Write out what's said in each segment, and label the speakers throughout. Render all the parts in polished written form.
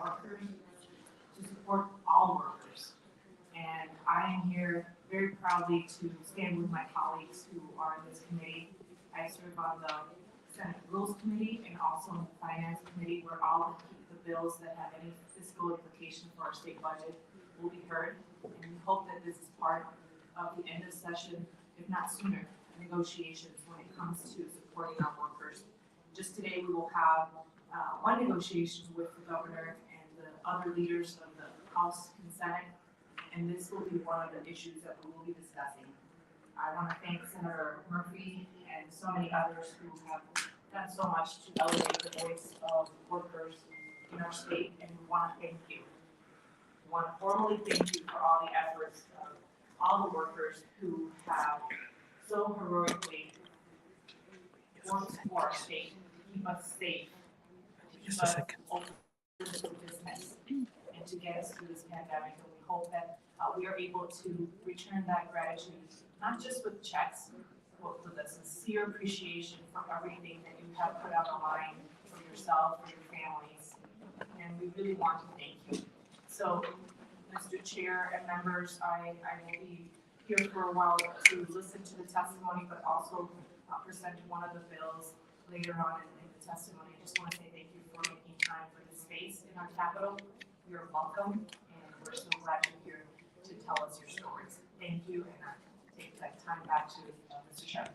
Speaker 1: workers to support all workers. And I am here very proudly to stand with my colleagues who are in this committee. I serve on the Senate Rules Committee and also on the Finance Committee, where all the bills that have any fiscal implication for our state budget will be heard. And we hope that this is part of the end of session, if not sooner, negotiations when it comes to supporting our workers. Just today, we will have one negotiation with the governor and the other leaders of the House and Senate, and this will be one of the issues that we will be discussing. I want to thank Senator Murphy and so many others who have done so much to elevate the voice of workers in our state, and we want to thank you. We want to formally thank you for all the efforts of all the workers who have so heroically worked for our state to keep us safe, to keep us open for business, and to get us through this pandemic. And we hope that we are able to return that gratitude, not just with checks, but with a sincere appreciation for everything that you have put on the line for yourself, for your families. And we really want to thank you. So, Mr. Chair and members, I will be here for a while to listen to the testimony, but also present one of the bills later on in the testimony. I just want to say thank you for making time for this space in our Capitol. You're welcome, and we're so glad you're here to tell us your stories. Thank you, and I take that time back to Mr. Chairman.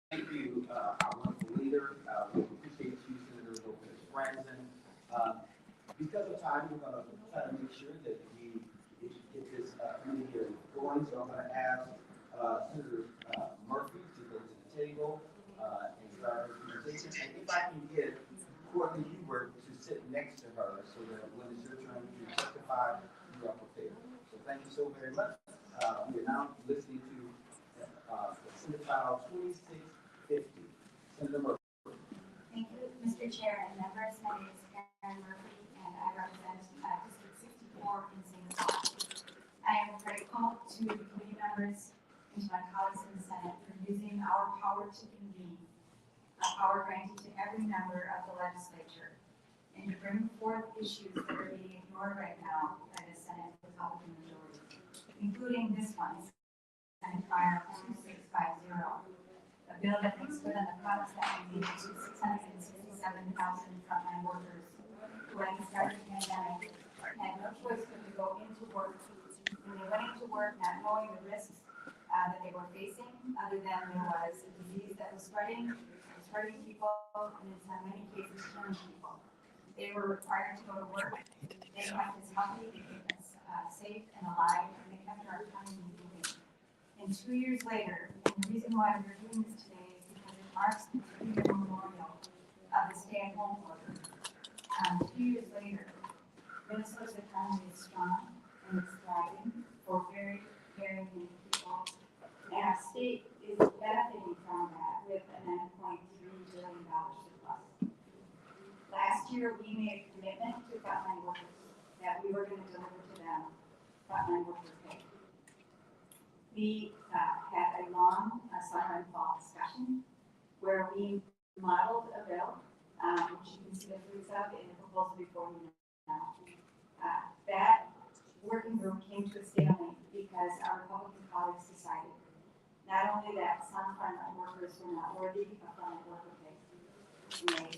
Speaker 2: Thank you, our wonderful leader. We appreciate you, Senator Lopez Franzen. Because of time, we're going to try to make sure that we get this meeting here going. So I'm going to ask Senator Murphy to go to the table and start her presentation. And if I can get Courtney Hubert to sit next to her so that when it's your turn to testify, you are prepared. So thank you so very much. We are now listening to Senate File 2650. Senator Murphy.
Speaker 3: Thank you, Mr. Chair and members. My name is Karen Murphy, and I represent District 64 in St. Paul. I am grateful to the committee members and to my colleagues in the Senate for using our power to convene, a power granted to every member of the legislature, and to bring forth issues that are being ignored right now by the Senate Republican majority, including this one, Senate File 2650, a bill that makes good on the promise that we made to 667,000 frontline workers who at the start of the pandemic had no choice but to go into work. When they went into work not knowing the risks that they were facing, other than there was a disease that was spreading, hurting people, and in so many cases killing people. They were required to go to work. They kept us healthy, they kept us safe and alive, and they kept our economy moving. And 2 years later, and the reason why we're doing this today is because it marks the 3-year memorial of the stay-at-home order. 2 years later, Minnesota's economy is strong and it's thriving for very, very many people. And our state is benefiting from that with a $9.3 billion surplus. Last year, we made a commitment to frontline workers that we were going to deliver to them frontline worker pay. We had a long summer and fall discussion where we modeled a bill, which you can see the fruits of in the proposal before you now. That working group came to a stalemate because our Republican colleagues decided not only that some frontline workers were not worthy of frontline worker pay,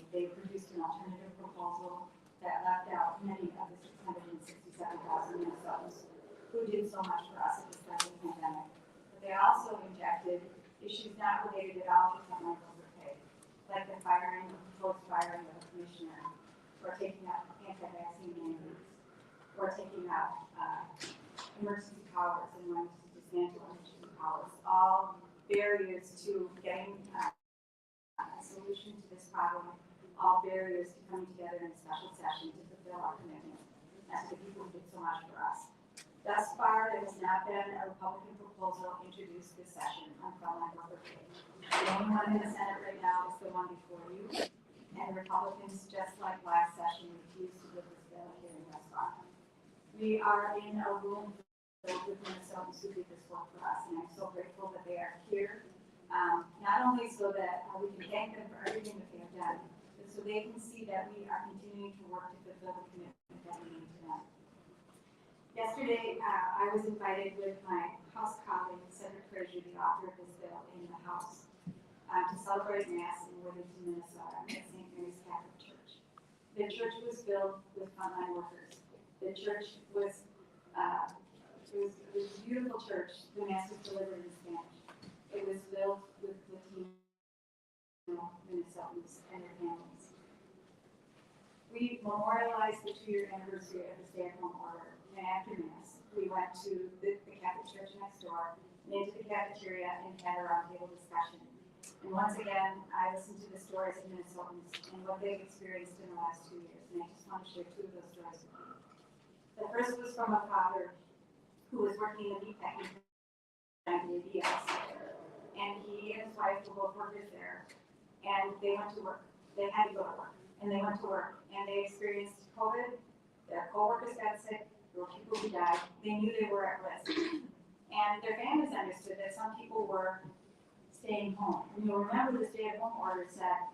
Speaker 3: they produced an alternative proposal that left out many of the 667,000 Minnesotans who did so much for us at the start of the pandemic. But they also injected issues not related at all to frontline worker pay, like the firing, proposed firing of a commissioner, or taking out anti-vaccine mandates, or taking out emergency powers and wanting to dismantle emergency powers, all barriers to getting a solution to this problem, all barriers to coming together in a special session to fulfill our commitment as the people who did so much for us. Thus far, there has not been a Republican proposal introduced this session on frontline worker pay. The only one in the Senate right now is the one before you, and Republicans, just like last session, refuse to give this bill a hearing thus far. We are in a room filled with Minnesotans who did this work for us, and I'm so grateful that they are here, not only so that we can thank them for everything that they have done, but so they can see that we are continuing to work to fulfill the commitment Yesterday, I was invited with my House colleague, Senator Frazier, the author of this bill, in the House to celebrate Mass in Worthington, Minnesota, at St. Mary's Catholic Church. The church was filled with frontline workers. The church was, it was a beautiful church. The Mass was delivered in Spanish. It was filled with Latino Minnesotans and their families. We memorialized the 2-year anniversary of the stay-at-home order, and after Mass, we went to the Catholic church next door and into the cafeteria and had a roundtable discussion. And once again, I listened to the stories of Minnesotans and what they've experienced in the last 2 years, and I just want to share 2 of those stories with you. The first was from a father who was working in the meatpacking plant in the ABS, and he and his wife were both workers there, and they went to work. They had to go to work, and they went to work, and they experienced COVID. Their coworkers got sick. There were people who died. They knew they were at risk, and their families understood that some people were staying home. And you'll remember the stay-at-home order said,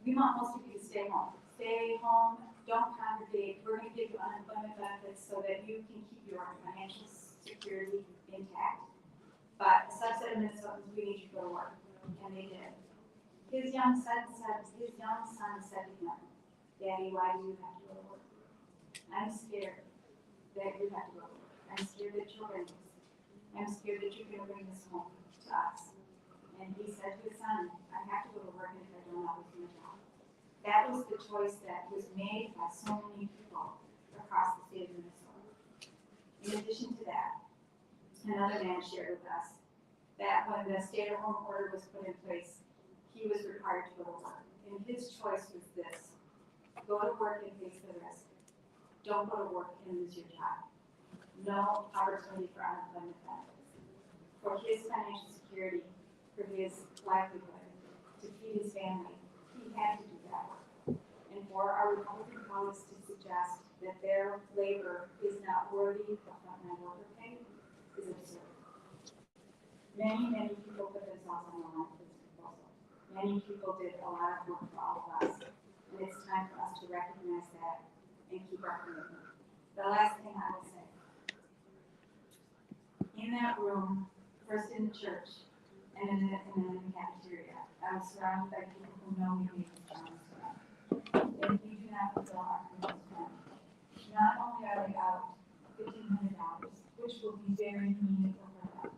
Speaker 3: we want most of you to stay home. Stay home, don't congregate. We're going to give you unemployment benefits so that you can keep your financial security intact. But a subset of Minnesotans, we need you to go to work. And they did. His young son said to him, Daddy, why do you have to go to work? I'm scared that you have to go to work. I'm scared that you're going to miss it. I'm scared that you're going to bring this home to us. And he said to his son, I have to go to work if I don't have a job. That was the choice that was made by so many people across the state of Minnesota. In addition to that, another man shared with us that when the stay-at-home order was put in place, he was required to go to work. And his choice was this: go to work and face the risk. Don't go to work and lose your job. No opportunity for unemployment benefits. For his financial security, for his livelihood, to feed his family, he had to do that work. And for our Republican colleagues to suggest that their labor is not worthy of frontline worker pay is absurd. Many people put themselves on the line for this proposal. Many people did a lot of work for all of us. And it's time for us to recognize that and keep our commitment. The last thing I will say. In that room, first in the church, and then in the cafeteria, I was surrounded by people who know we need this job. If we do not fulfill our commitment, not only are they out $1,500, which will be very meaningful for them,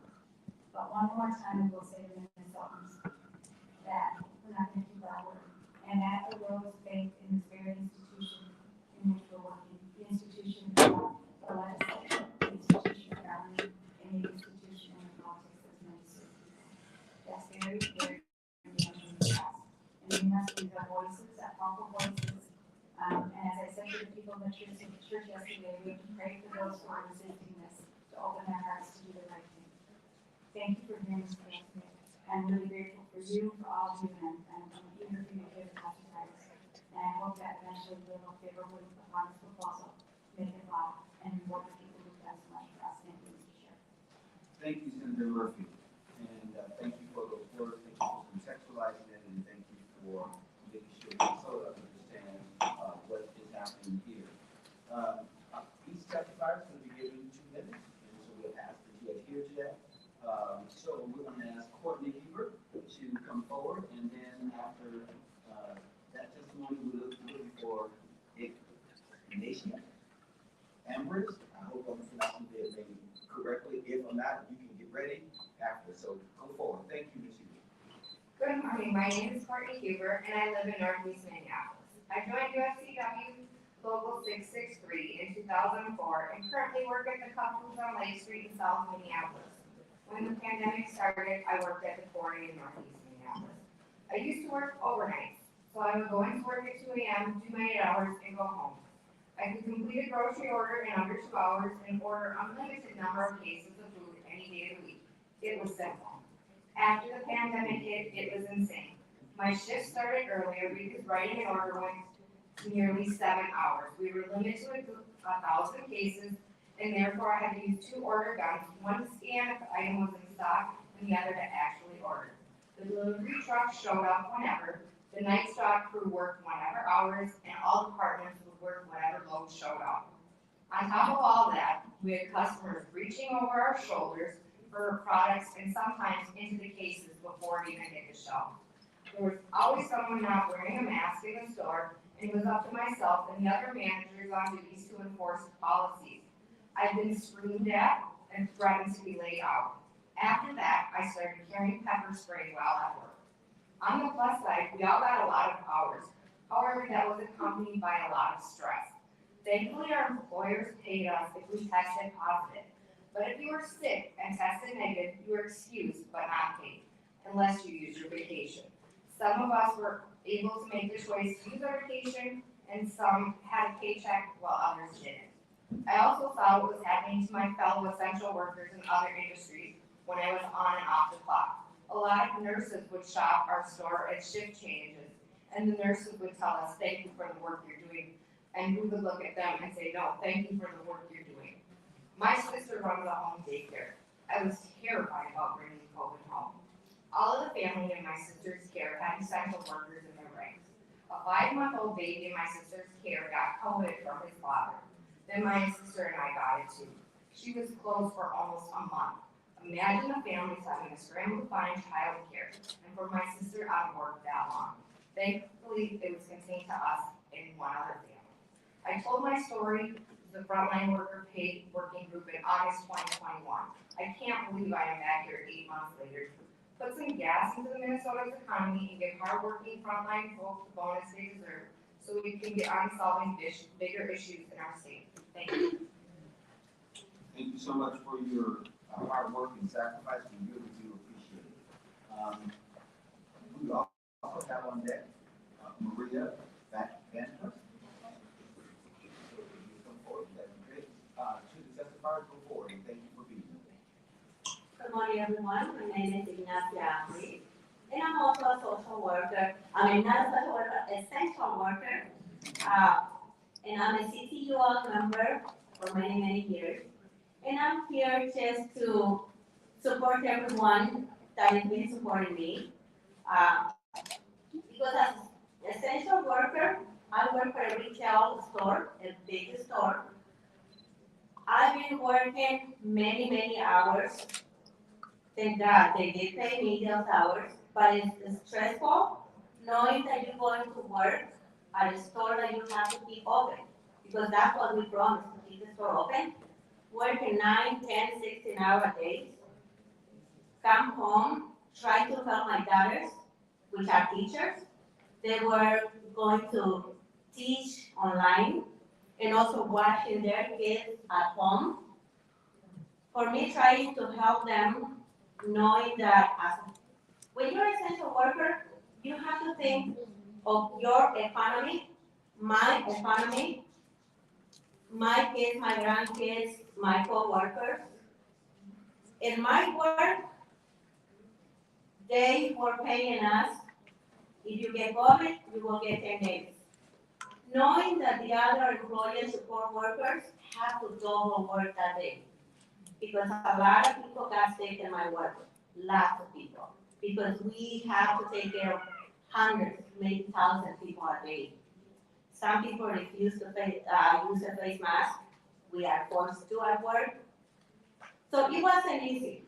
Speaker 3: but one more time we'll say to Minnesotans that we're not going to keep our word. And that erodes faith in this very institution in which we're working, the institution of the legislature, the institution of government, and the institution of politics that's Minnesota. That's very, very important to us. And we must use our voices, our powerful voices. And as I said to the people in the church yesterday, we can pray for those who are resisting this to open their hearts to do the right thing. Thank you for hearing us today. I'm really grateful for you, for all of you, and I'm eager for you to hear the testifiers. And I hope that eventually we'll look favorably upon this proposal, make it law, and reward the people who've done so much for us. Thank you, Mr. Chair.
Speaker 2: Thank you, Senator Murphy. And thank you for those words. Thank you for contextualizing it, and thank you for making sure Minnesota understands what is happening here. Each testifier is going to be given 2 minutes, and so we'll ask that you adhere to that. So we're going to ask Courtney Hebert to come forward, and then after that testimony, we're looking for Ignatia Ambrose. I hope I'm pronouncing their name correctly. If I'm not, you can get ready after. So go forward. Thank you, Ms. Hebert.
Speaker 4: Good morning, my name is Courtney Huber, and I live in Northeast Minneapolis. I joined UFCW Local 663 in 2004 and currently work at the Couples on Lake Street in South Minneapolis. When the pandemic started, I worked at the quarry in Northeast Minneapolis. I used to work overnights, so I would go into work at 2 a.m., do my 8 hours, and go home. I could complete a grocery order in under 2 hours and order unlimited number of cases of food any day of the week. It was simple. After the pandemic hit, it was insane. My shift started earlier because writing an order went to nearly 7 hours. We were limited to 1,000 cases, and therefore I had to use 2 order guns, one to scan if the item was in stock, and the other to actually order. The delivery truck showed up whenever, the night stock crew worked whatever hours, and all departments would work whatever load showed up. On top of all that, We had customers reaching over our shoulders for products and sometimes into the cases before it even hit the shelf. There was always someone not wearing a mask in the store, and it was up to myself and the other managers on duties to enforce the policies. I've been screamed at and threatened to be laid out. After that, I started carrying pepper spray while at work. On the plus side, we all got a lot of hours. However, that was accompanied by a lot of stress. Thankfully, our employers paid us if we tested positive. But if you were sick and tested negative, you were excused but not paid, unless you used your vacation. Some of us were able to make the choice to use our vacation, and some had a paycheck while others didn't. I also saw what was happening to my fellow essential workers in other industries when I was on and off the clock. A lot of nurses would shop our store at shift changes, and the nurses would tell us, "Thank you for the work you're doing," and we would look at them and say, "No, thank you for the work you're doing." My sister runs a home daycare. I was terrified about bringing COVID home. All of the family in my sister's care had essential workers in their ranks. A 5-month-old baby in my sister's care got COVID from his father. Then my sister and I got it too. She was closed for almost a month. Imagine the families having to scramble to find childcare, and for my sister out of work that long. Thankfully, it was contained to us and one other family. I told my story to the Frontline Worker Paid Working Group in August 2021. I can't believe I am back here 8 months later. Put some gas into the Minnesota's economy and give hardworking frontline folks the bonus they deserve, so we can get on solving bigger issues in our state. Thank you.
Speaker 2: Thank you so much for your hard work and sacrifice. We really do appreciate it. We also have on deck Maria Banter. Come forward. That'd be great. To the testifiers, go forward, and thank you for being here.
Speaker 5: Good morning, everyone. My name is Ignacia Amri, and I'm also a social worker. I mean, not a social worker, a essential worker. And I'm a CTUL member for many, many years. And I'm here just to support everyone that has been supporting me. Because as an essential worker, I work for a retail store, a big store. I've been working many, many hours. Thank God they did pay me those hours, but it's stressful knowing that you're going to work at a store that you have to keep open, because that's what we promised, to keep the store open, working 9, 10, 16-hour days, come home, try to help my daughters, which are teachers. They were going to teach online and also watching their kids at home. For me, trying to help them, knowing that when you're an essential worker, you have to think of your economy, my economy, my kids, my grandkids, my co-workers. In my work, they were paying us, if you get COVID, you will get 10 days. Knowing that the other employees, support workers, have to double work that day. Because a lot of people got sick in my work, lots of people. Because we have to take care of hundreds, maybe thousands of people a day. Some people refuse to use a face mask. We are forced to at work. So it wasn't easy.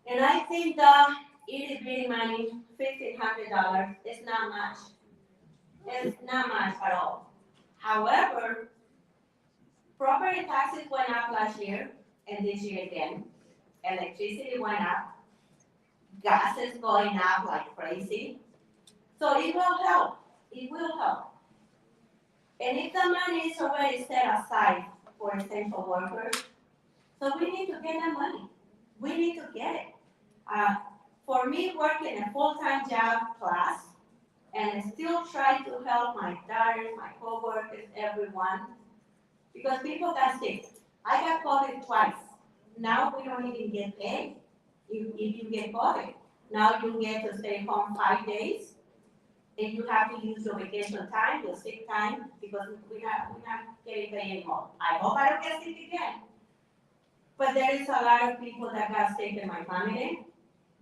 Speaker 5: And I think that it is really money, $1,500, it's not much. It's not much at all. However, property taxes went up last year and this year again. Electricity went up. Gas is going up like crazy. So it will help. It will help. And if the money is already set aside for essential workers, so we need to get that money. We need to get it. For me, working a full-time job class, and still try to help my daughters, my co-workers, everyone, because people got sick. I got COVID twice. Now we don't even get paid if you get COVID. Now you get to stay home 5 days, and you have to use your vacation time, your sick time, because we're not getting paid anymore. I hope I don't get sick again. But there is a lot of people that got sick in my family,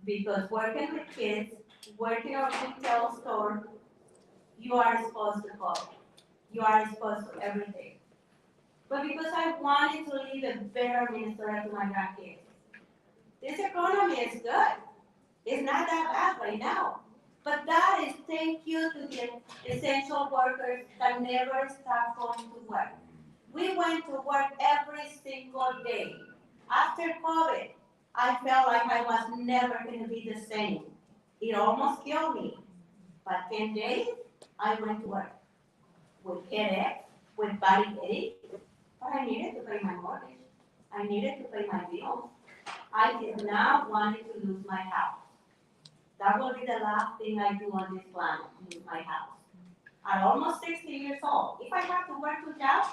Speaker 5: because working with kids, working on a retail store, you are exposed to COVID. You are exposed to everything. but because I wanted to leave a better Minnesota to my grandkids. This economy is good. It's not that bad right now. But that is thank you to the essential workers that never stopped going to work. We went to work every single day. After COVID, I felt like I was never going to be the same. It almost killed me. But 10 days, I went to work with headache, with body ache, but I needed to pay my mortgage. I needed to pay my bills. I did not want to lose my house. That will be the last thing I do on this planet, lose my house. At almost 60 years old, if I have to work 2 jobs,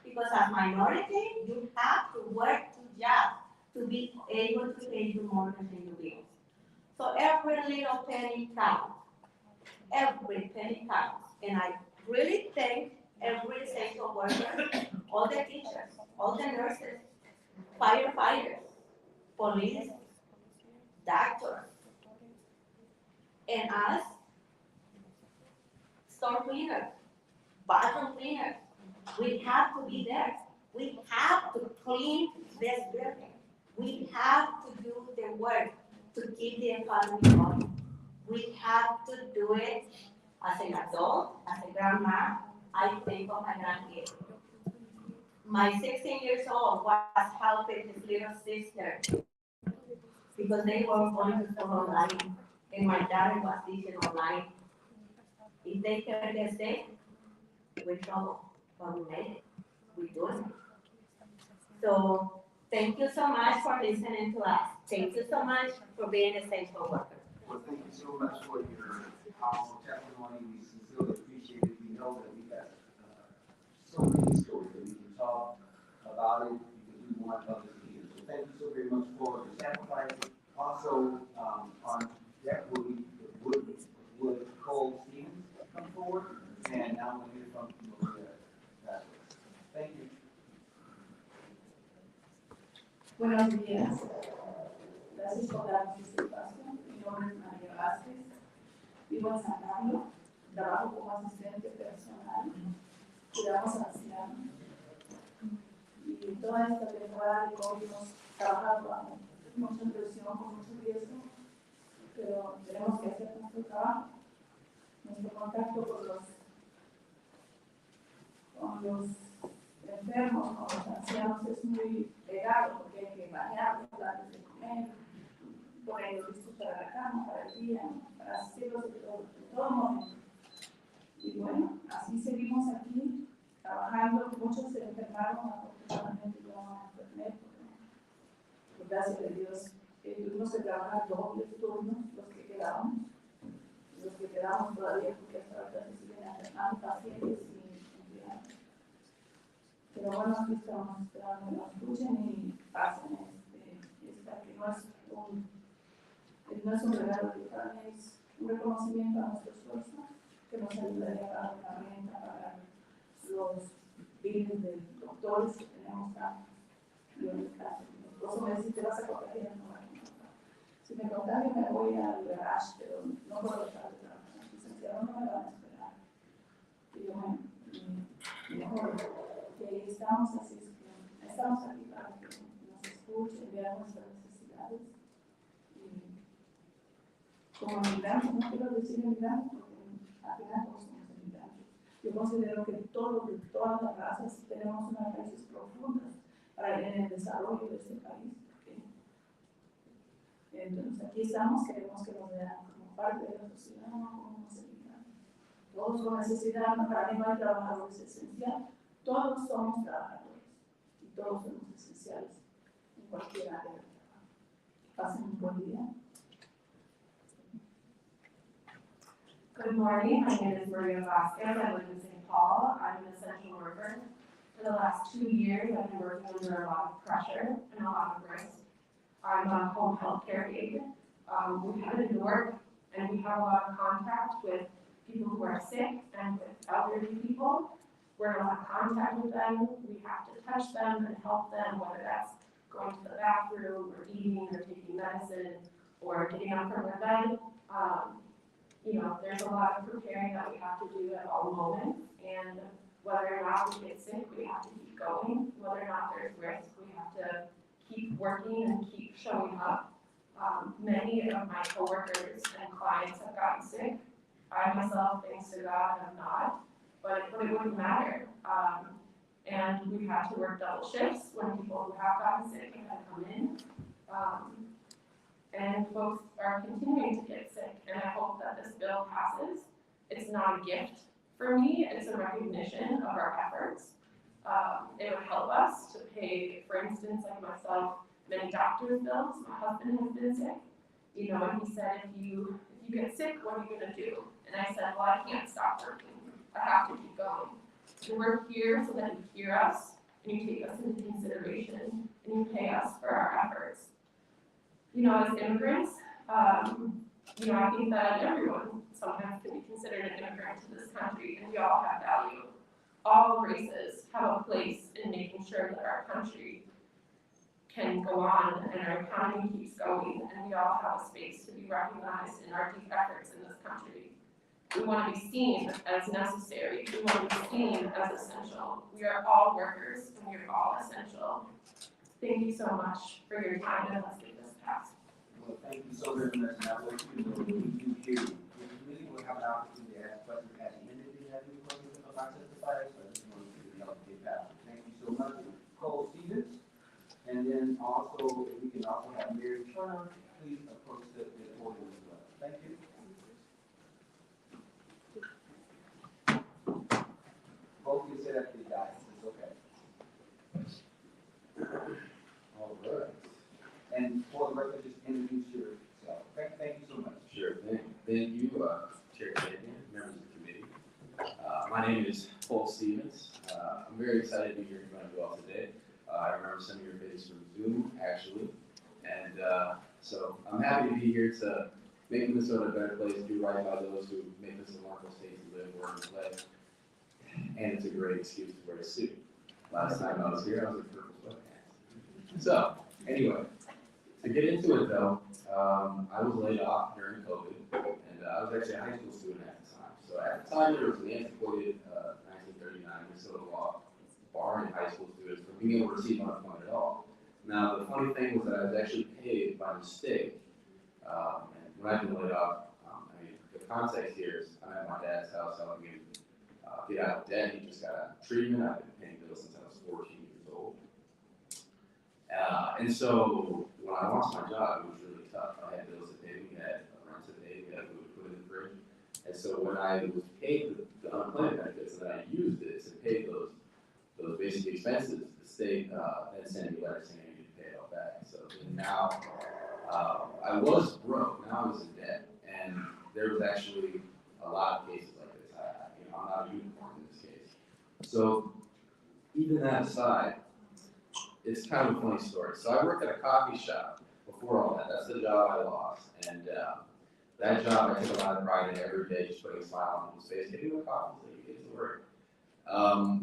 Speaker 5: because as minority, you have to work 2 jobs to be able to pay your mortgage and your bills. So every little penny counts. Every penny counts. And I really thank every essential worker, all the teachers, all the nurses, firefighters, police, doctors, and us, store cleaners, bathroom cleaners. We have to be there. We have to clean this building. We have to do the work to keep the economy going. We have to do it as an adult, as a grandma. I think of my grandkids. My 16 years old was helping his little sister because they were going to school online, and my daughter was teaching online. If they can get sick, we're trouble, but we made it. We do it. So thank you so much for listening to us. Thank you so much for being an essential worker.
Speaker 2: Well, thank you so much for your powerful testimony. We sincerely appreciate it. We know that we got so many stories that we can talk about it because we want others to hear. So thank you so very much for the sacrifice. Also, on that would Cole Stevens come forward, and now we'll hear from Maria. Thank you.
Speaker 6: Buenos días. Gracias por darnos este espacio. Mi nombre es María Vázquez. Vivo en San Carlos. Trabajo como asistente personal. Cuidamos a ancianos. Y toda esta temporada de COVID hemos trabajado bajo mucha presión, con mucho riesgo, pero tenemos que hacer nuestro trabajo. Nuestro contacto con los enfermos, con los ancianos es muy pegado porque hay que bañarlos antes de comer, ponerlos listos para la cama, para el día, para asistirlos en todo momento. Y bueno, así seguimos aquí trabajando. Muchos se enfermaron, afortunadamente yo no me enfermé, porque gracias a Dios tuvimos que trabajar dobles turnos, los que quedamos todavía, porque hasta ahora se siguen enfermando pacientes y empleados. Pero bueno, aquí estamos esperando que nos escuchen y pasen esta que no es un regalo de Dios, es un reconocimiento a nuestro esfuerzo que nos ayudaría a pagar la renta, a pagar los bienes de doctores que tenemos acá. Yo en mi caso, mi esposo me dice, te vas a contagiar, no vas a contagiar. Si me contagio me voy al garage, pero no puedo dejar de trabajar. Los licenciados no me van a esperar. Y yo, bueno, mejor que ahí estamos, así es que estamos aquí para que nos escuchen, vean nuestras necesidades. Y como migrantes, no quiero decir migrantes, porque al final todos somos migrantes. Yo considero que todas las razas tenemos unas raíces profundas en el desarrollo de este país. Entonces aquí estamos, queremos que nos vean como parte de la sociedad, no como unos migrantes. Todos con necesidad, para mí no hay trabajadores esenciales. Todos somos trabajadores y todos somos esenciales en cualquier área de trabajo. Pasen un buen día.
Speaker 7: Good morning, my name is Maria Vasquez. I live in St. Paul. I'm an essential worker. For the last 2 years, I've been working under a lot of pressure and a lot of risk. I'm a home health care aide. We have in Newark, and we have a lot of contact with people who are sick and with elderly people. We're in a lot of contact with them. We have to touch them and help them, whether that's going to the bathroom or eating or taking medicine or getting up from their bed. There's a lot of preparing that we have to do at all moments, and whether or not we get sick, we have to keep going. going, whether or not there's risk, we have to keep working and keep showing up. Many of my coworkers and clients have gotten sick. I myself, thanks to God, have not, but it wouldn't matter. And we've had to work double shifts when people who have gotten sick have come in. And folks are continuing to get sick, and I hope that this bill passes. It's not a gift for me, it's a recognition of our efforts. It would help us to pay, for instance, like myself, many doctor's bills. My husband has been sick, you know, and he said, if you get sick, what are you gonna do? And I said, well, I can't stop working, I have to keep going. And we're here so that you hear us, and you take us into consideration, and you pay us for our efforts. You know, as immigrants, you know, I think that everyone sometimes can be considered an immigrant to this country, and we all have value. All races have a place in making sure that our country can go on and our economy keeps going, and we all have a space to be recognized in our deep efforts in this country. We want to be seen as necessary. We want to be seen as essential. We are all workers, and we are all essential. Thank you so much for your time, and let's get this passed.
Speaker 2: Well, thank you so very much, and I want you to know that we do hear you. We really will have an opportunity to ask questions at the end if you have any questions about testifiers, but I just wanted to be able to get back. Thank you so much, Cole Stevens. And then also, if we can also have Mary Turner, please approach the podium as well. Thank you. Both can sit at the dais, it's okay. All right. And for the record, just introduce yourself. Thank you so much.
Speaker 8: Sure thing. Thank you, Chair Champion, members of the committee. My name is Paul Stevens. I'm very excited to be here in front of you all today. I remember some of your faces from Zoom, actually. And so I'm happy to be here to make Minnesota a better place, do right by those who make this a wonderful state to live, work, and play. And it's a great excuse to wear a suit. Last time I was here, I was in purple sweatpants. So, anyway, to get into it though, I was laid off during COVID, and I was actually a high school student at the time. So at the time, there was an antiquated 1939 Minnesota law barring high school students from being able to receive unemployment at all. Now, the funny thing was that I was actually paid by mistake, and when I've been laid off, I mean, the context here is I'm at my dad's house helping him get out of debt. He just got out of treatment. I've been paying bills since I was 14 years old. And so when I lost my job, it was really tough. I had bills to pay, we had rent to pay, we had food to put in the fridge. And so when I was paid the unemployment benefits, and I used it to pay those basic expenses, the state then sent me letters saying I need to pay it all back. So now I was broke, now I was in debt, and there was actually a lot of cases like this. I'm not a unicorn in this case. So even that aside, it's kind of a funny story. So I worked at a coffee shop before all that. That's the job I lost. And that job, I took a lot of pride in every day, just putting a smile on people's face, getting a coffee so you get to work.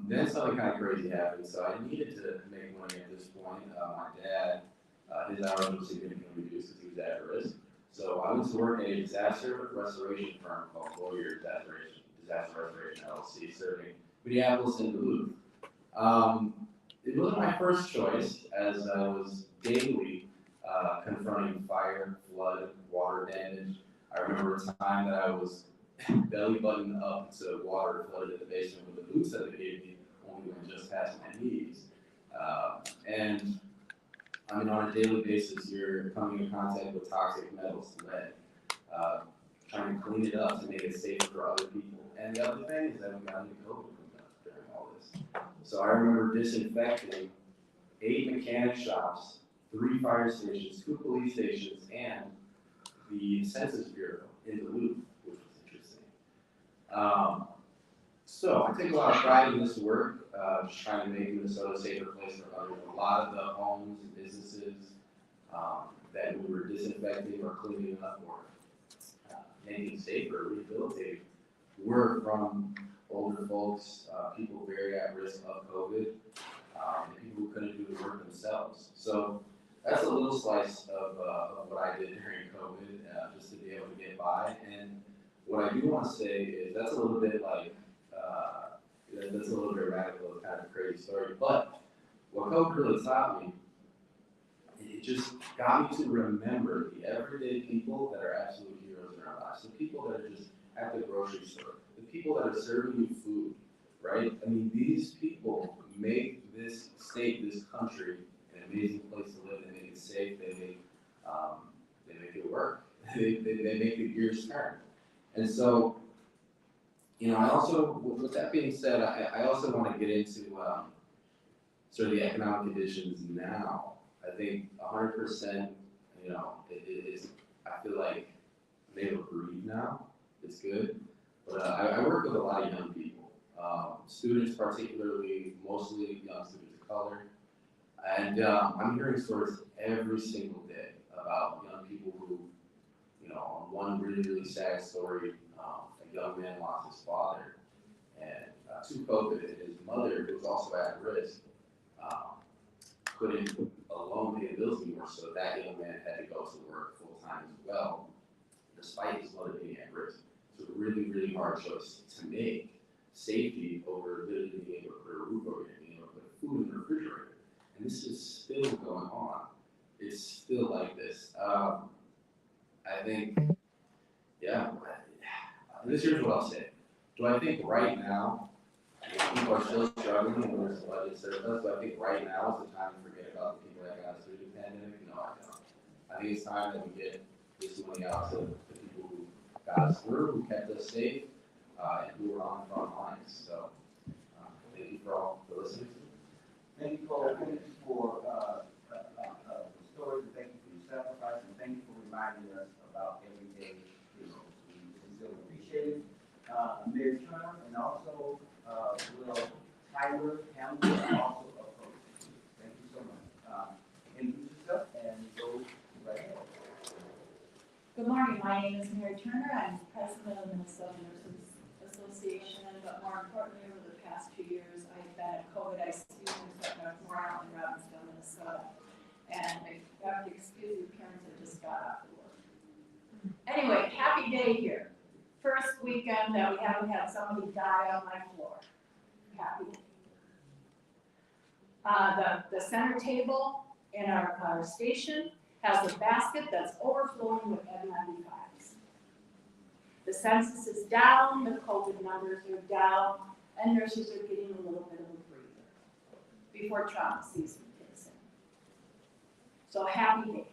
Speaker 8: Then something kind of crazy happened. So I needed to make money at this point. My dad, his hours were significantly reduced because he was at risk. So I went to work at a disaster restoration firm called Lawyer Disaster Restoration LLC, serving Minneapolis and Duluth. It wasn't my first choice, as I was daily confronting fire, flood, water damage. I remember a time that I was belly button up to water flooded at the basement with the boots that they gave me only went just past my knees. And I mean, on a daily basis, you're coming in contact with toxic metals, lead, trying to clean it up to make it safer for other people. And the other thing is that we got into COVID during all this. So I remember disinfecting 8 mechanic shops, 3 fire stations, 2 police stations, and the Census Bureau in Duluth, which was interesting. So I take a lot of pride in this work, just trying to make Minnesota a safer place for others. A lot of the homes and businesses that we were disinfecting or cleaning up or making safer, rehabilitating, were from older folks, people very at risk of COVID, and people who couldn't do the work themselves. So that's a little slice of what I did during COVID, just to be able to get by. And what I do want to say is that's a little bit like, that's a little bit radical, it's kind of a crazy story. But what COVID really taught me, it just got me to remember the everyday people that are absolute heroes in our lives. The people that are just at the grocery store, the people that are serving you food, right? I mean, these people make this state, this country, an amazing place to live. They make it safe. They make it work. They make the gears turn. And so, you know, I also, with that being said, I also want to get into sort of the economic conditions now. I think 100%, you know, it is, I feel like I'm able to breathe now. It's good. But I work with a lot of young people, students particularly, mostly young students of color. And I'm hearing stories every single day about young people who, you know, one really, really sad story, a young man lost his father and to COVID, and his mother, who was also at risk, couldn't alone pay the bills anymore, so that young man had to go to work full time as well, despite his mother being at risk. It's a really, really hard choice to make. Safety over literally being able to put a roof over your head, being able to put food in the refrigerator. And this is still going on. It's still like this. I think, yeah, this here's what I'll say. Do I think right now, people are still struggling and there's a budget surplus? Do I think right now is the time to forget about the people that got us through the pandemic? No, I don't. I think it's time that we get this money out to the people who got us through, who kept us safe, and who were on the front lines. So, thank you for all for listening.
Speaker 2: Thank you, Cole. Thank you for the stories, and thank you for your sacrifice, and thank you for reminding us about everyday heroes. We sincerely appreciate it. Mayor Turner, and also Will Tyler Hamilton, also opposed. Thank you so much. Introduce yourself and go right ahead.
Speaker 6: Good morning, my name is Mary Turner. I'm president of the Minnesota Nurses Association, but more importantly, over the past 2 years, I've been at COVID ICU at North Morale in Robbinsville, Minnesota. And I have to excuse the appearance, I just got off of work. Anyway, happy day here. First weekend that we haven't had somebody die on my floor. Happy day. The center table in our station has a basket that's overflowing with N95s. The census is down, the COVID numbers are down, and nurses are getting a little bit of a breather before trauma season kicks in. So happy day.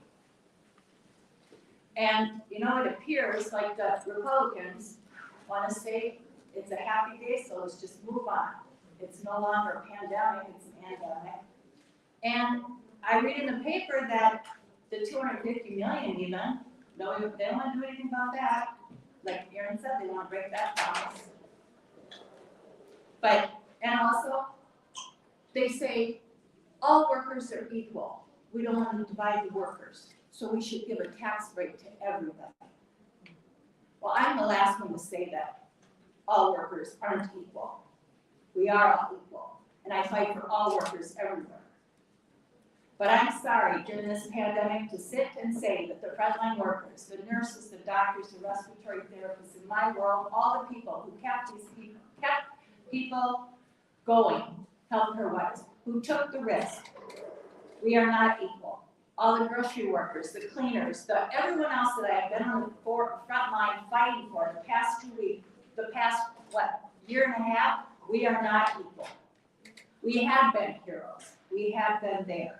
Speaker 6: And you know, it appears like the Republicans want to say it's a happy day, so let's just move on. It's no longer a pandemic, it's an endemic. And I read in the paper that the 250 million even, no, they don't want to do anything about that. Like Aaron said, they want to break that promise. But, and also, they say all workers are equal. We don't want to divide the workers, so we should give a tax break to everybody. Well, I'm the last one to say that all workers aren't equal. We are all equal, and I fight for all workers everywhere. But I'm sorry, during this pandemic, to sit and say that the frontline workers, the nurses, the doctors, the respiratory therapists in my world, all the people who kept people going, healthcare wise, who took the risk, we are not equal. All the grocery workers, the cleaners, everyone else that I have been on the front line fighting for the past 2 weeks, the past, year and a half, we are not equal. We have been heroes. We have been there.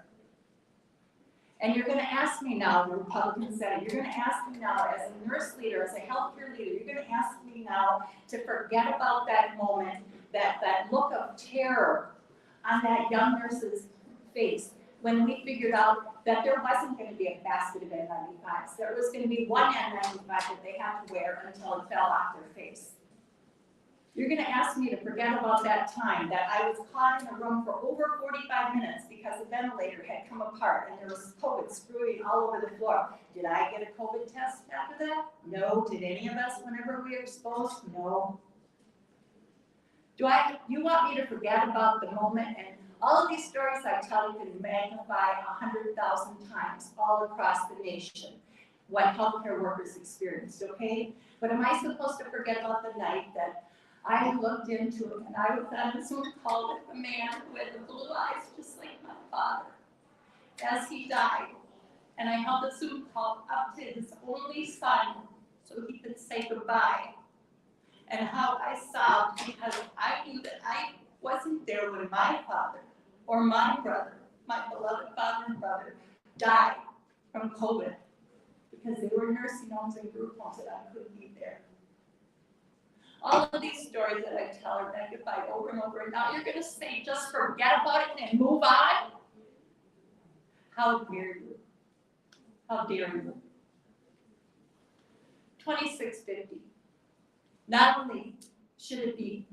Speaker 6: And you're going to ask me now, the Republican Senate, you're going to ask me now as a nurse leader, as a healthcare leader, you're going to ask me now to forget about that moment, that look of terror on that young nurse's face when we figured out that there wasn't going to be a basket of N95s. There was going to be one N95 that they had to wear until it fell off their face. You're going to ask me to forget about that time that I was caught in a room for over 45 minutes because the ventilator had come apart and there was COVID screwing all over the floor. Did I get a COVID test after that? No. Did any of us whenever we were exposed? No. You want me to forget about the moment? And all of these stories I tell you can magnify 100,000 times all across the nation what healthcare workers experienced, okay? But am I supposed to forget about the night that I looked into it and I was on a Zoom call with a man who had the blue eyes just like my father as he died. And I held the Zoom call up to his only son so he could say goodbye. And how I sobbed because I knew that I wasn't there when my father or my brother, my beloved father and brother, died from COVID because they were nursing homes and group homes that I couldn't be there. All of these stories that I tell are magnified over and over, and now you're gonna say, just forget about it and move on? How dare you? How dare you? 2650. Not only should it be,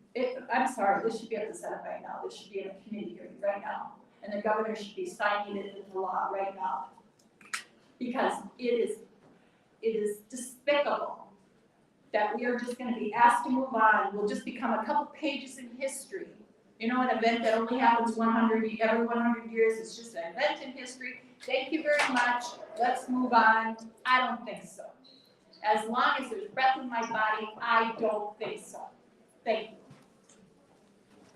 Speaker 6: I'm sorry, this should be at the Senate right now, this should be in a committee hearing right now, and the governor should be signing it into law right now. Because it is despicable that we are just gonna be asked to move on, we'll just become a couple pages in history. You know, an event that only happens every 100 years, it's just an event in history. Thank you very much, let's move on. I don't think so. As long as there's breath in my body, I don't think so. Thank you.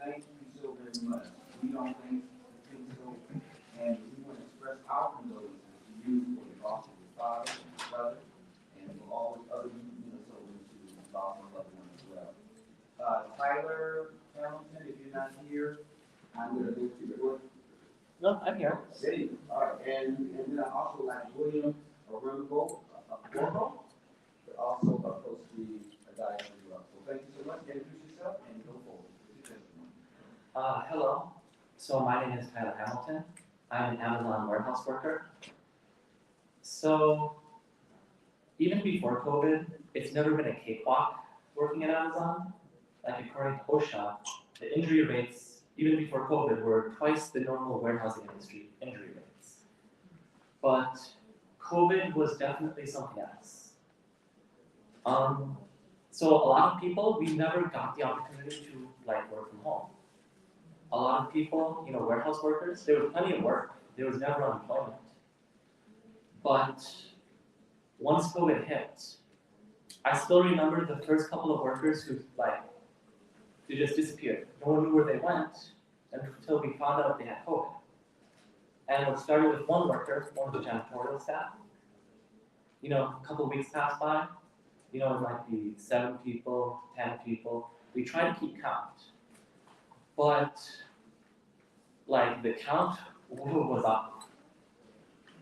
Speaker 2: Thank you so very much. We don't think so, and we want to express our condolences to you for the loss of your father and your brother, and for all the other Minnesotans who lost a loved one as well. Tyler Hamilton, if you're not here, I'm going to look to your.
Speaker 9: No, I'm here.
Speaker 2: City. All right, and then I also like William Arungo, but also supposed to be a guy as well. So thank you so much. Introduce yourself and go forward.
Speaker 9: Hello. So my name is Tyler Hamilton. I'm an Amazon warehouse worker. So even before COVID, it's never been a cakewalk working at Amazon. Like according to OSHA, the injury rates, even before COVID, were twice the normal warehousing industry injury rates. But COVID was definitely something else. So a lot of people, we never got the opportunity to work from home. A lot of people, warehouse workers, there was plenty of work. There was never unemployment. But once COVID hit, I still remember the first couple of workers who they just disappeared. No one knew where they went until we found out they had COVID. And it started with one worker, one of the janitorial staff. A couple of weeks passed by. It might be 7 people, 10 people. We try to keep count. But the count was up.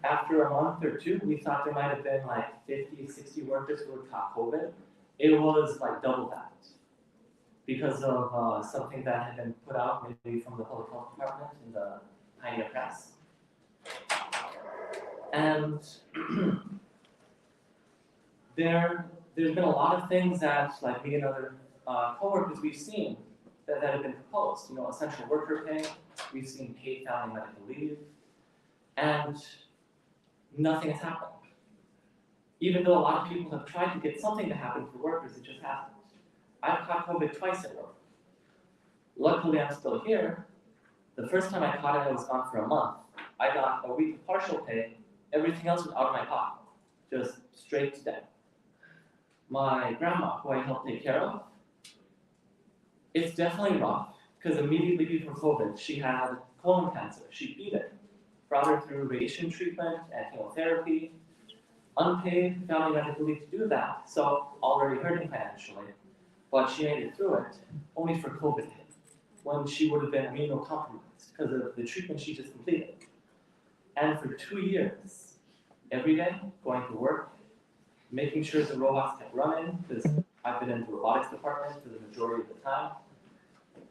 Speaker 9: After a month or two, we thought there might have been 50, 60 workers who had caught COVID. It was double that because of something that had been put out maybe from the public health department in the Pioneer Press. And there's been a lot of things that me and other coworkers we've seen that have been proposed. Essential worker pay, we've seen paid family medical leave, and nothing has happened. Even though a lot of people have tried to get something to happen for workers, it just hasn't. I've caught COVID twice at work. Luckily, I'm still here. The first time I caught it, I was gone for a month. I got a week of partial pay. Everything else was out of my pocket, just straight to death. My grandma, who I helped take care of, it's definitely rough because immediately before COVID, she had colon cancer. She beat it, brought her through radiation treatment and chemotherapy, unpaid family medical leave to do that, so already hurting financially. But she made it through it, only for COVID hit, when she would have been immunocompromised because of the treatment she just completed. And for 2 years, every day, going to work, making sure the robots kept running, because I've been in the robotics department for the majority of the time,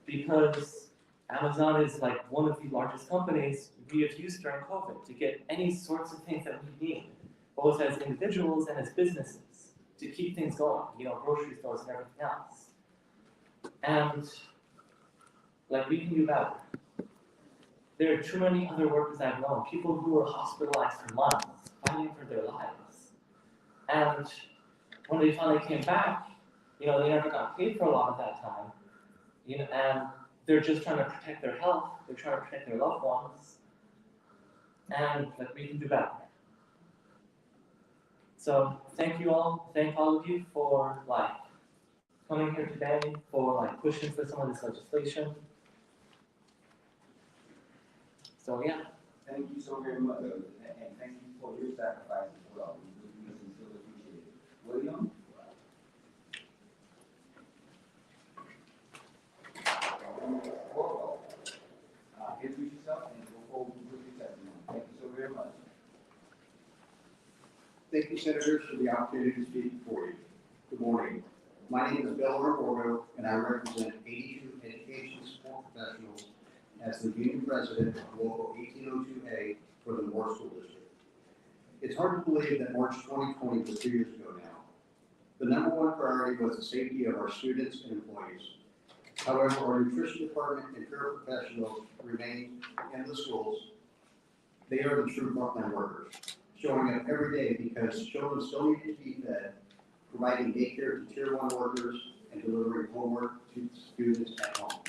Speaker 9: because Amazon is one of the largest companies we have used during COVID to get any sorts of things that we need, both as individuals and as businesses, to keep things going, grocery stores and everything else. And we can do better. There are too many other workers I've known, people who were hospitalized for months, fighting for their lives. And when they finally came back, they never got paid for a lot of that time. And they're just trying to protect their health, they're trying to protect their loved ones. And we can do better. So thank you all, thank all of you for coming here today for like pushing for some of this legislation. So yeah,
Speaker 2: Thank you so very much, and thank you for your sacrifice as well. We sincerely appreciate it. William? Roll call. Introduce yourself and go forward with your testimony. Thank you so very much.
Speaker 10: Thank you, Senators, for the opportunity to speak before you. Good morning. My name is Bill Orgo, and I represent 82 education support professionals as the union president of Local 1802A for the Moore School District. It's hard to believe that March 2020 was 2 years ago now. The number one priority was the safety of our students and employees. However, our nutrition department and paraprofessionals remain in the schools. They are the true frontline workers, showing up every day because children still need to be fed, providing daycare to Tier 1 workers, and delivering homework to students at home.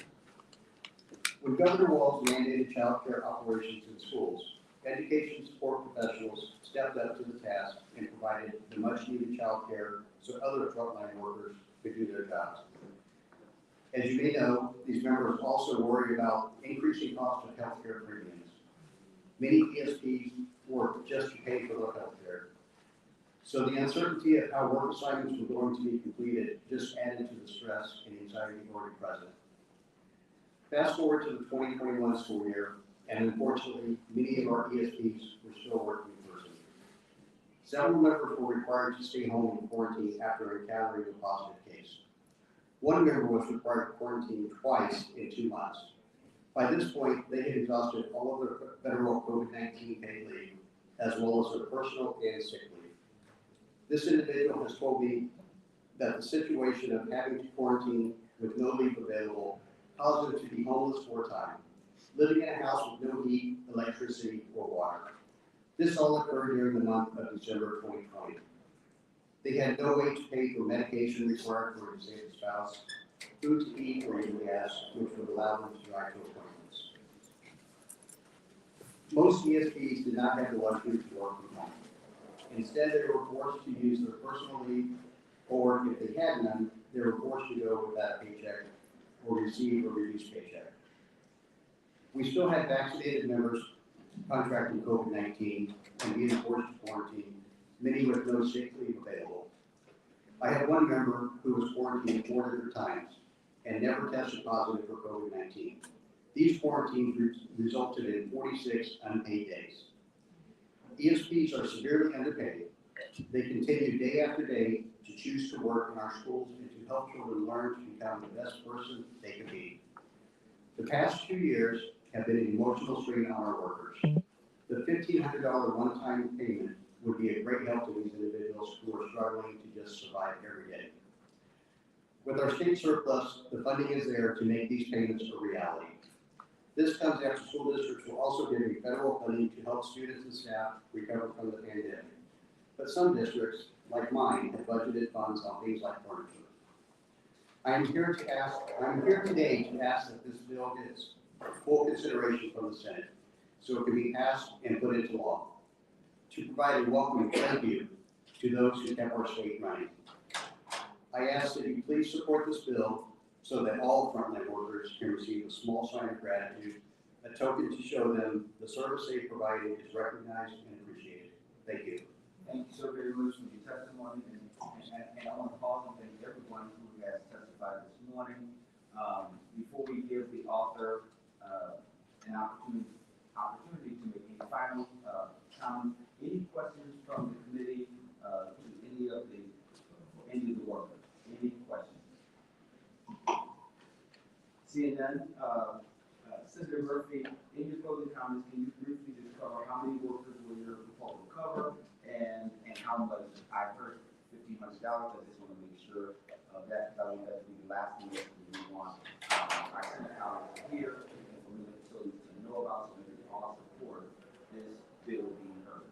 Speaker 10: When Governor Walz mandated child care operations in schools, education support professionals stepped up to the task and provided the much-needed child care so other frontline workers could do their jobs. As you may know, these members also worry about increasing costs of healthcare premiums. Many ESPs work just to pay for their healthcare. So the uncertainty of how work assignments were going to be completed just added to the stress and anxiety already present. Fast forward to the 2021 school year, and unfortunately, many of our ESPs were still working in person. Several members were required to stay home in quarantine after encountering a positive case. One member was required to quarantine twice in 2 months. By this point, they had exhausted all of their federal COVID-19 paid leave, as well as their personal and sick leave. This individual has told me that the situation of having to quarantine with no leave available caused him to be homeless for a time, living in a house with no heat, electricity, or water. This all occurred during the month of December 2020. They had no way to pay for medication required for a disabled spouse, food to eat, or even gas, which would allow them to drive to appointments. Most ESPs did not have the luxury to work from home. Instead, they were forced to use their personal leave, or if they had none, they were forced to go without a paycheck or receive a reduced paycheck. We still had vaccinated members contracting COVID-19 and being forced to quarantine, many with no sick leave available. I have one member who was quarantined 4 different times and never tested positive for COVID-19. These quarantines resulted in 46 unpaid days. ESPs are severely underpaid. They continue day after day to choose to work in our schools and to help children learn to become the best person they can be. The past 2 years have been an emotional strain on our workers. The $1,500 one-time payment would be a great help to these individuals who are struggling to just survive every day. With our state surplus, the funding is there to make these payments a reality. This comes after school districts will also give federal funding to help students and staff recover from the pandemic. But some districts, like mine, have budgeted funds on things like furniture. I'm here today to ask that this bill gets full consideration from the Senate, so it can be passed and put into law. To provide a welcoming thank you to those who kept our state running. I ask that you please support this bill so that all frontline workers can receive a small sign of gratitude, a token to show them the service they provided is recognized and appreciated. Thank you.
Speaker 2: Thank you so very much for your testimony, and I want to pause and thank everyone who has testified this morning. Before we give the author an opportunity to make a final comment, any questions from the committee to any of the workers? Any questions? Seeing none, Senator Murphy, in your closing comments, can you briefly just cover how many workers will your proposal cover and how much? I've heard $1,500. I just want to make sure of that, because I want that to be the last thing that we want our Senate colleagues here and for me to know about, so that we can all support this bill being heard.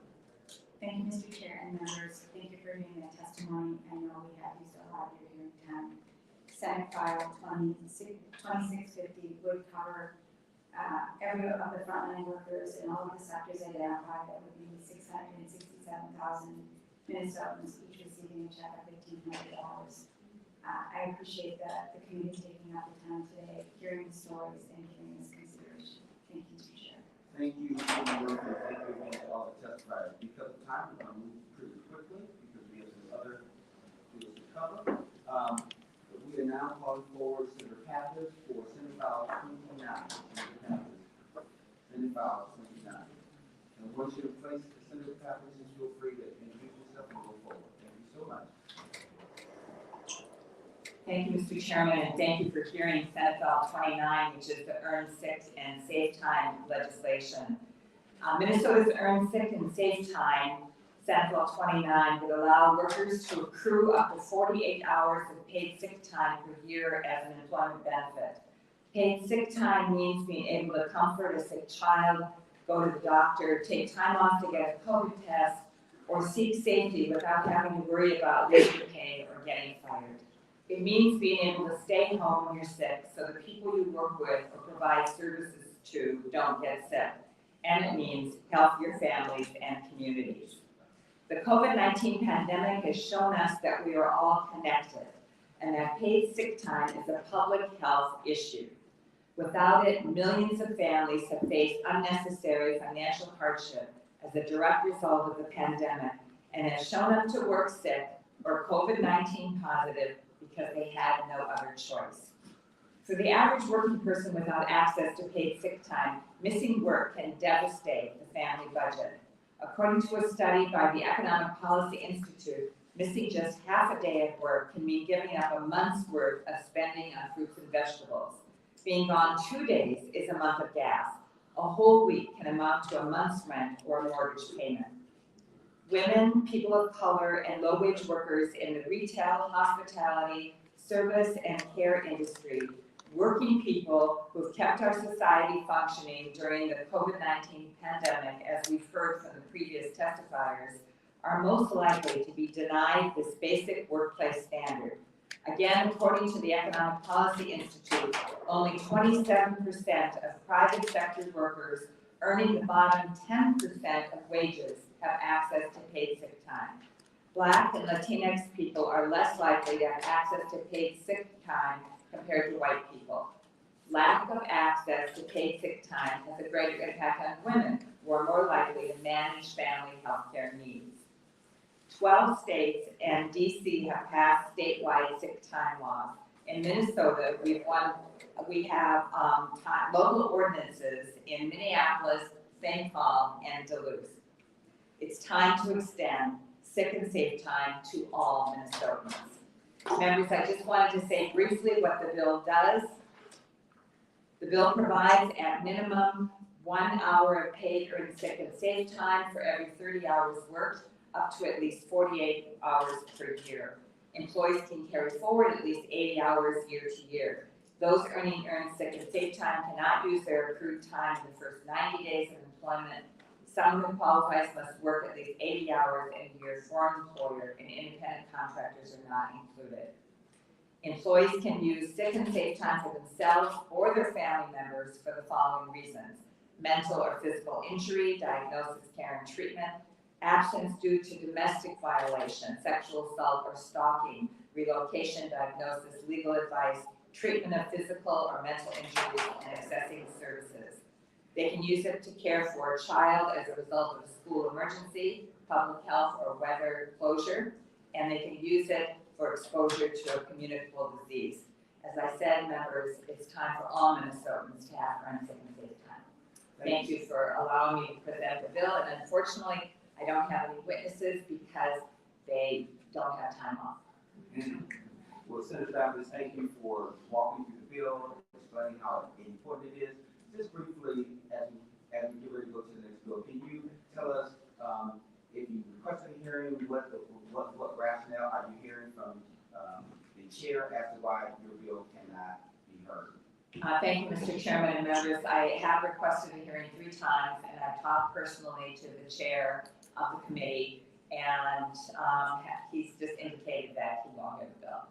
Speaker 3: Thank you, Mr. Chair and members. Thank you for hearing that testimony. I know we still have your hearing time. Senate File 2650 would cover every of the frontline workers and all of the sectors identified. That would be 667,000 Minnesotans, each receiving a check of $1,500. I appreciate that the committee taking out the time today, hearing the stories and hearing this consideration. Thank you, Mr. Chair.
Speaker 2: Thank you, Mr. Murphy. Thank you again to all the testifiers. Because of time, we're going to move pretty quickly because we have some other deals to cover. But we are now calling forward Senator Pappas for Senate File 29. Senator Pappas, Senate File 29. And once you're in place, Senator Pappas, just feel free to introduce yourself and go forward. Thank you so much.
Speaker 11: Thank you, Mr. Chairman, and thank you for hearing Senate Bill 29, which is the Earn Sick and Save Time legislation. Minnesota's Earn Sick and Save Time, Senate Bill 29, would allow workers to accrue up to 48 hours of paid sick time per year as an employment benefit. Paid sick time means being able to comfort a sick child, go to the doctor, take time off to get a COVID test, or seek safety without having to worry about losing pay or getting fired. It means being able to stay home when you're sick so the people you work with or provide services to don't get sick. And it means healthier families and communities. The COVID-19 pandemic has shown us that we are all connected and that paid sick time is a public health issue. Without it, millions of families have faced unnecessary financial hardship as a direct result of the pandemic and have shown up to work sick or COVID-19 positive because they had no other choice. For the average working person without access to paid sick time, missing work can devastate the family budget. According to a study by the Economic Policy Institute, missing just half a day of work can mean giving up a month's worth of spending on fruits and vegetables. Being gone 2 days is a month of gas. A whole week can amount to a month's rent or mortgage payment. Women, people of color, and low-wage workers in the retail, hospitality, service, and care industry, working people who've kept our society functioning during the COVID-19 pandemic, as we've heard from the previous testifiers, are most likely to be denied this basic workplace standard. Again, according to the Economic Policy Institute, only 27% of private sector workers earning the bottom 10% of wages have access to paid sick time. Black and Latinx people are less likely to have access to paid sick time compared to white people. Lack of access to paid sick time has a greater impact on women, who are more likely to manage family health care needs. 12 states and DC have passed statewide sick time laws. In Minnesota, we have local ordinances in Minneapolis, St. Paul, and Duluth. It's time to extend sick and safe time to all Minnesotans. Members, I just wanted to say briefly what the bill does. The bill provides at minimum 1 hour of paid earned sick and safe time for every 30 hours worked, up to at least 48 hours per year. Employees can carry forward at least 80 hours year to year. Those earning earned sick and safe time cannot use their accrued time in the first 90 days of employment. Someone who qualifies must work at least 80 hours in a year for an employer, and independent contractors are not included. Employees can use sick and safe time for themselves or their family members for the following reasons: mental or physical injury, diagnosis, care, and treatment, absence due to domestic violation, sexual assault or stalking, relocation, diagnosis, legal advice, treatment of physical or mental injuries, and accessing services. They can use it to care for a child as a result of a school emergency, public health, or weather closure, and they can use it for exposure to a communicable disease. As I said, members, it's time for all Minnesotans to have earned sick and safe time. Thank you for allowing me to present the bill, and unfortunately, I don't have any witnesses because they don't have time off.
Speaker 2: Well, Senator Pappas, thank you for walking through the bill, explaining how important it is. Just briefly, as we get ready to go to the next bill, can you tell us if you requested a hearing, what rationale are you hearing from the chair as to why your bill cannot be heard?
Speaker 11: Thank you, Mr. Chairman and members. I have requested a hearing 3 times, and I've talked personally to the chair of the committee, and he's just indicated that he won't hear the bill.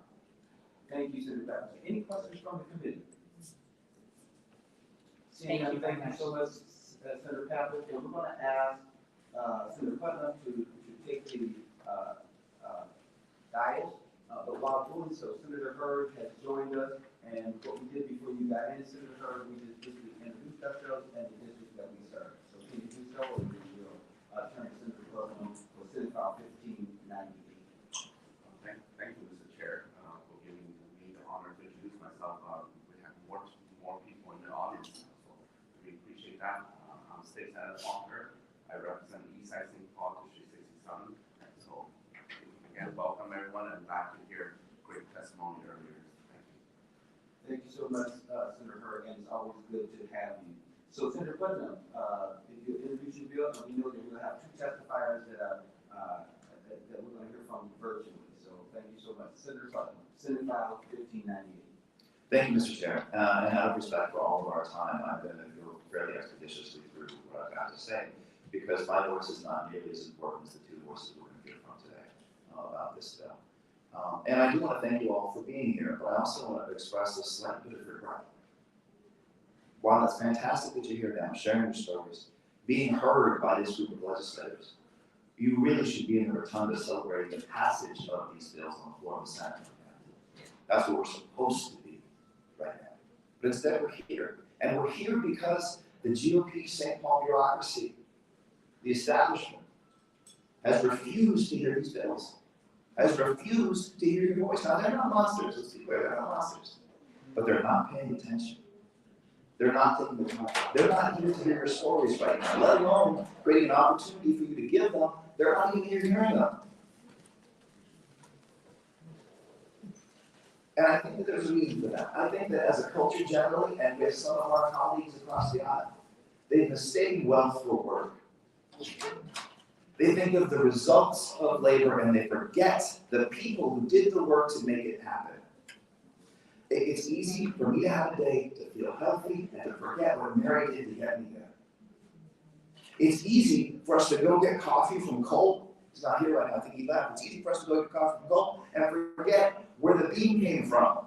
Speaker 2: Thank you, Senator Pappas. Any questions from the committee?
Speaker 11: Thank you very
Speaker 2: Thank you so much, Senator Pappas. And we're going to ask Senator Putnam to take the dais fully. So Senator Hurd has joined us, and what we did before you got in, Senator Hurd, we just introduced ourselves and the district that we serve. So can you do so, or will you turn to Senator Hurd for Senate File 1598?
Speaker 8: Thank you, Mr. Chair, for giving me the honor to introduce myself. We have more people in the audience, so we appreciate that. I'm State Senator Walker. I represent the East Side St. Paul District 67. So again, welcome everyone, and glad to hear great testimony earlier. Thank you.
Speaker 2: Thank you so much, Senator Hurd, and it's always good to have you. So Senator Putnam, if you introduce your bill, and we know that we'll have two testifiers that we're going to hear from virtually. So thank you so much. Senator Putnam, Senate File 1598.
Speaker 12: Thank you, Mr. Chair. And out of respect for all of our time, I'm going to go fairly expeditiously through what I've got to say, because my voice is not nearly as important as the two voices we're going to hear from today about this bill. And I do want to thank you all for being here, but I also want to express a slight bit of regret. While it's fantastic that you're here now, sharing your stories, being heard by this group of legislators, you really should be in the rotunda celebrating the passage of these bills on the floor of the Senate. That's what we're supposed to be right now. But instead we're here. And we're here because the GOP St. Paul bureaucracy, the establishment, has refused to hear these bills, has refused to hear your voice. Now, they're not monsters, let's be clear, they're not monsters. But they're not paying attention. They're not taking the time. They're not here to hear your stories right now, let alone creating an opportunity for you to give them. They're not even here hearing them. And I think that there's a reason for that. I think that as a culture generally, and with some of our colleagues across the aisle, they've mistaken wealth for work. They think of the results of labor and they forget the people who did the work to make it happen. It's easy for me to have a day to feel healthy and to forget what Mary did to get me there. It's easy for us to go get coffee from Cole. He's not here right now, I think he left. It's easy for us to go get coffee from Cole and forget where the bean came from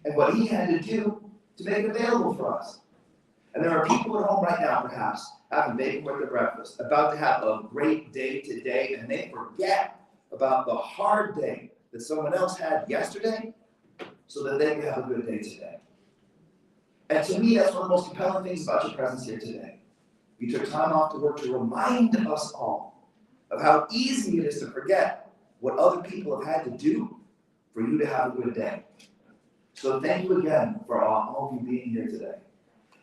Speaker 12: and what he had to do to make it available for us. And there are people at home right now, perhaps, having bacon with their breakfast, about to have a great day today, and they forget about the hard day that someone else had yesterday so that they can have a good day today. And to me, that's one of the most compelling things about your presence here today. You took time off to work to remind us all of how easy it is to forget what other people have had to do for you to have a good day. So thank you again for all of you being here today.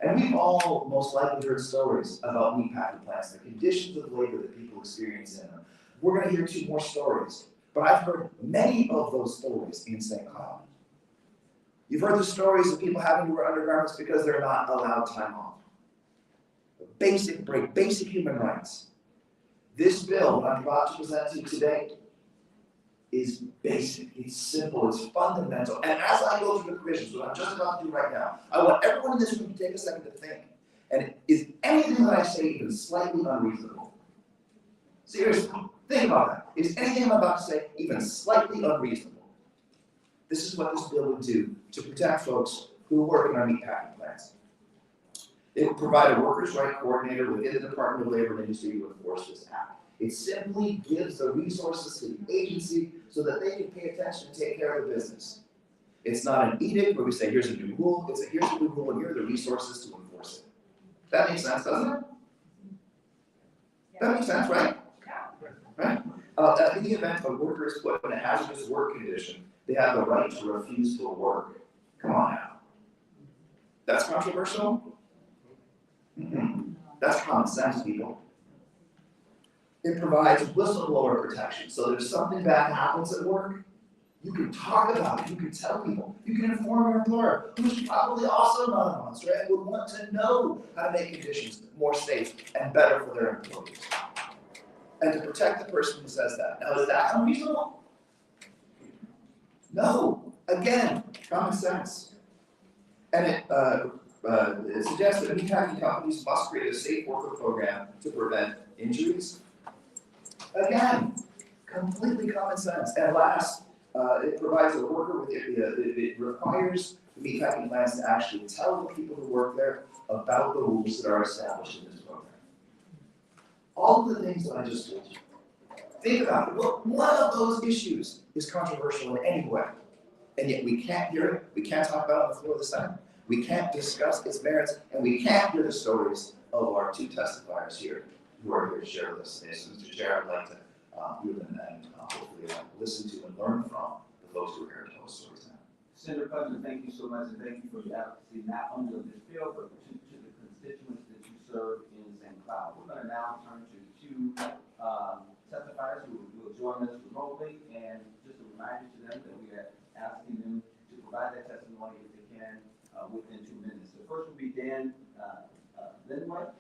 Speaker 12: And we've all most likely heard stories about meatpacking plants, the conditions of labor that people experience in them. We're going to hear two more stories, but I've heard many of those stories in St. Cloud. You've heard the stories of people having to wear undergarments because they're not allowed time off. A basic break, basic human rights. This bill I'm about to present to you today is basic, it's simple, it's fundamental. And as I go through the provisions, what I'm just about to do right now, I want everyone in this room to take a second to think. And is anything that I say even slightly unreasonable? Seriously, think about that. Is anything I'm about to say even slightly unreasonable? This is what this bill would do to protect folks who work in our meatpacking plants. It would provide a workers' right coordinator within the Department of Labor and Industry to enforce this act. It simply gives the resources to the agency so that they can pay attention and take care of the business. It's not an edict where we say, here's a new rule. It's a, here's a new rule and here are the resources to enforce it. That makes sense, doesn't it? That makes sense, right? Right? In the event a worker is put in a hazardous work condition, they have the right to refuse to work. Come on now. That's controversial? Mm-hmm. That's common sense, people. It provides whistleblower protection. So there's something bad happens at work, you can talk about it, you can tell people, you can inform your employer, who's probably also not a monster and would want to know how to make conditions more safe and better for their employees. And to protect the person who says that. Now, is that unreasonable? No. Again, common sense. And it suggests that meatpacking companies must create a safe worker program to prevent injuries. Again, completely common sense. And last, it provides a worker with it requires the meatpacking plants to actually tell the people who work there about the rules that are established in this program. All of the things that I just told you, Think about it. What of those issues is controversial in any way? And yet we can't hear it, we can't talk about it on the floor of the Senate, we can't discuss its merits, and we can't hear the stories of our two testifiers here who are here to share with us today. So, Mr. Chair, I'd like to hear them and hopefully listen to and learn from the folks who are here to tell us stories now.
Speaker 2: Senator President, thank you so much, and thank you for your advocacy, not only of this bill, but to the constituents that you serve in St. Cloud. We're going to now turn to two testifiers who will join us remotely, and just a reminder to them that we are asking them to provide their testimony if they can within 2 minutes. The first will be Dan Lindwright,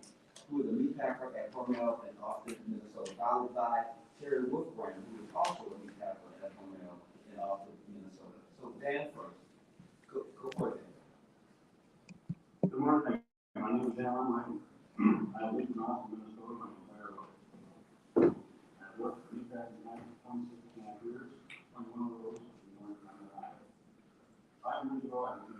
Speaker 2: who is a meat packer at Hormel in Austin, Minnesota, followed by Terry Wolfbrand, who is also a meat packer at Hormel in Austin, Minnesota. So Dan first. Go for it.
Speaker 13: Good morning. My name is Dan Lindwright. I live in Austin, Minnesota. My entire life. I've worked for meat packing for 26 and a half years. 21 of those in North Carolina. 5 years ago, I became